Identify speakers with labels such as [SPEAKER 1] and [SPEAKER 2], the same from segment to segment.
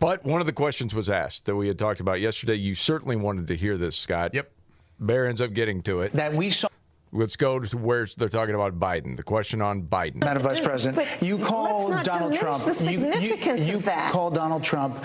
[SPEAKER 1] But one of the questions was asked that we had talked about yesterday. You certainly wanted to hear this, Scott.
[SPEAKER 2] Yep.
[SPEAKER 1] Bear ends up getting to it.
[SPEAKER 3] That we saw.
[SPEAKER 1] Let's go to where they're talking about Biden. The question on Biden.
[SPEAKER 3] Madam Vice President, you called Donald Trump.
[SPEAKER 4] The significance
[SPEAKER 3] you
[SPEAKER 4] of that.
[SPEAKER 3] called Donald Trump.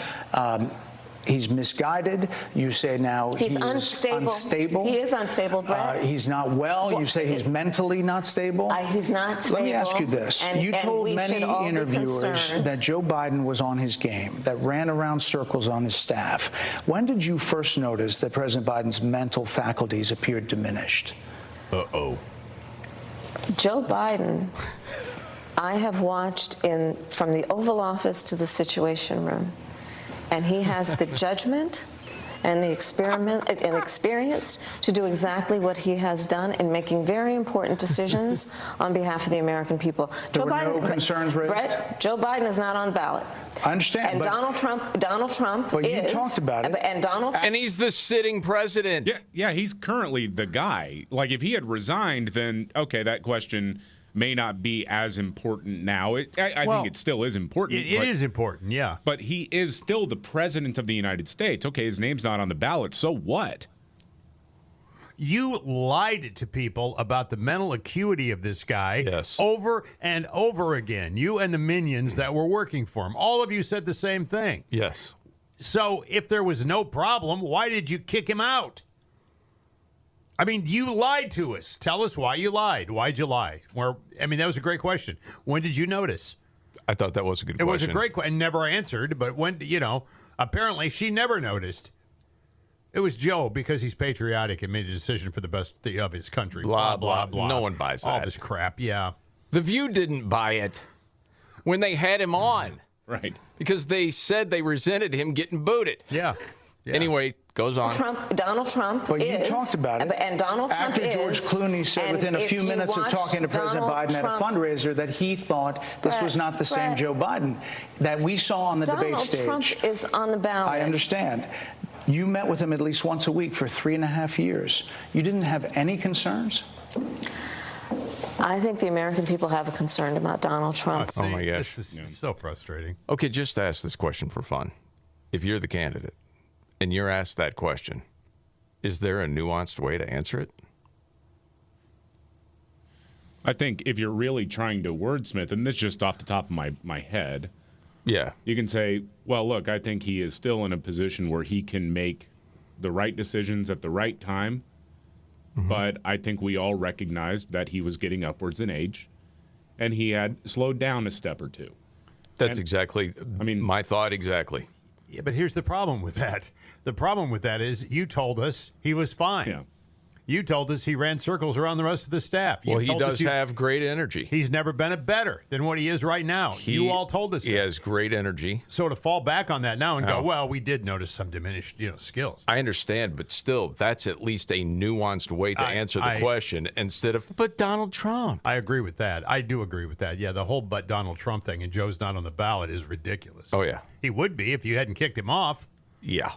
[SPEAKER 3] He's misguided. You say now
[SPEAKER 4] he's unstable. He is unstable, Brett.
[SPEAKER 3] He's not well. You say he's mentally not stable.
[SPEAKER 4] He's not stable.
[SPEAKER 3] Let me ask you this. You told many interviewers that Joe Biden was on his game, that ran around circles on his staff. When did you first notice that President Biden's mental faculties appeared diminished?
[SPEAKER 1] Uh-oh.
[SPEAKER 4] Joe Biden, I have watched from the Oval Office to the Situation Room, and he has the judgment and the experience to do exactly what he has done in making very important decisions on behalf of the American people.
[SPEAKER 3] There were no concerns raised?
[SPEAKER 4] Brett, Joe Biden is not on the ballot.
[SPEAKER 3] I understand.
[SPEAKER 4] And Donald Trump
[SPEAKER 3] but
[SPEAKER 4] is.
[SPEAKER 3] You talked about it.
[SPEAKER 1] And he's the sitting president.
[SPEAKER 5] Yeah, he's currently the guy. Like, if he had resigned, then, okay, that question may not be as important now. I think it still is important.
[SPEAKER 2] It is important, yeah.
[SPEAKER 5] But he is still the president of the United States. Okay, his name's not on the ballot, so what?
[SPEAKER 2] You lied to people about the mental acuity of this guy over and over again. You and the minions that were working for him. All of you said the same thing.
[SPEAKER 1] Yes.
[SPEAKER 2] So if there was no problem, why did you kick him out? I mean, you lied to us. Tell us why you lied. Why'd you lie? That was a great question. When did you notice?
[SPEAKER 1] I thought that was a good question.
[SPEAKER 2] It was a great question and never answered, but apparently she never noticed. It was Joe because he's patriotic and made a decision for the best of his country.
[SPEAKER 1] Blah, blah, blah. No one buys that.
[SPEAKER 2] All this crap, yeah.
[SPEAKER 1] The View didn't buy it when they had him on.
[SPEAKER 5] Right.
[SPEAKER 1] Because they said they resented him getting booted.
[SPEAKER 2] Yeah.
[SPEAKER 1] Anyway, goes on.
[SPEAKER 4] Donald Trump
[SPEAKER 3] But you talked about it.
[SPEAKER 4] And Donald Trump
[SPEAKER 3] After George Clooney said within a few minutes of talking to President Biden at a fundraiser that he thought this was not the same Joe Biden that we saw on the debate stage.
[SPEAKER 4] Donald Trump is on the ballot.
[SPEAKER 3] I understand. You met with him at least once a week for 3.5 years. You didn't have any concerns?
[SPEAKER 4] I think the American people have a concern about Donald Trump.
[SPEAKER 1] Oh, my gosh.
[SPEAKER 2] This is so frustrating.
[SPEAKER 1] Okay, just ask this question for fun. If you're the candidate and you're asked that question, is there a nuanced way to answer it?
[SPEAKER 5] I think if you're really trying to wordsmith, and this is just off the top of my head, you can say, well, look, I think he is still in a position where he can make the right decisions at the right time. But I think we all recognized that he was getting upwards in age, and he had slowed down a step or two.
[SPEAKER 1] That's exactly my thought exactly.
[SPEAKER 2] Yeah, but here's the problem with that. The problem with that is you told us he was fine.
[SPEAKER 5] Yeah.
[SPEAKER 2] You told us he ran circles around the rest of the staff.
[SPEAKER 1] Well, he does have great energy.
[SPEAKER 2] He's never been better than what he is right now. You all told us that.
[SPEAKER 1] He has great energy.
[SPEAKER 2] So to fall back on that now and go, well, we did notice some diminished skills.
[SPEAKER 1] I understand, but still, that's at least a nuanced way to answer the question instead of, but Donald Trump.
[SPEAKER 2] I agree with that. I do agree with that. Yeah, the whole but Donald Trump thing and Joe's not on the ballot is ridiculous.
[SPEAKER 1] Oh, yeah.
[SPEAKER 2] He would be if you hadn't kicked him off.
[SPEAKER 1] Yeah.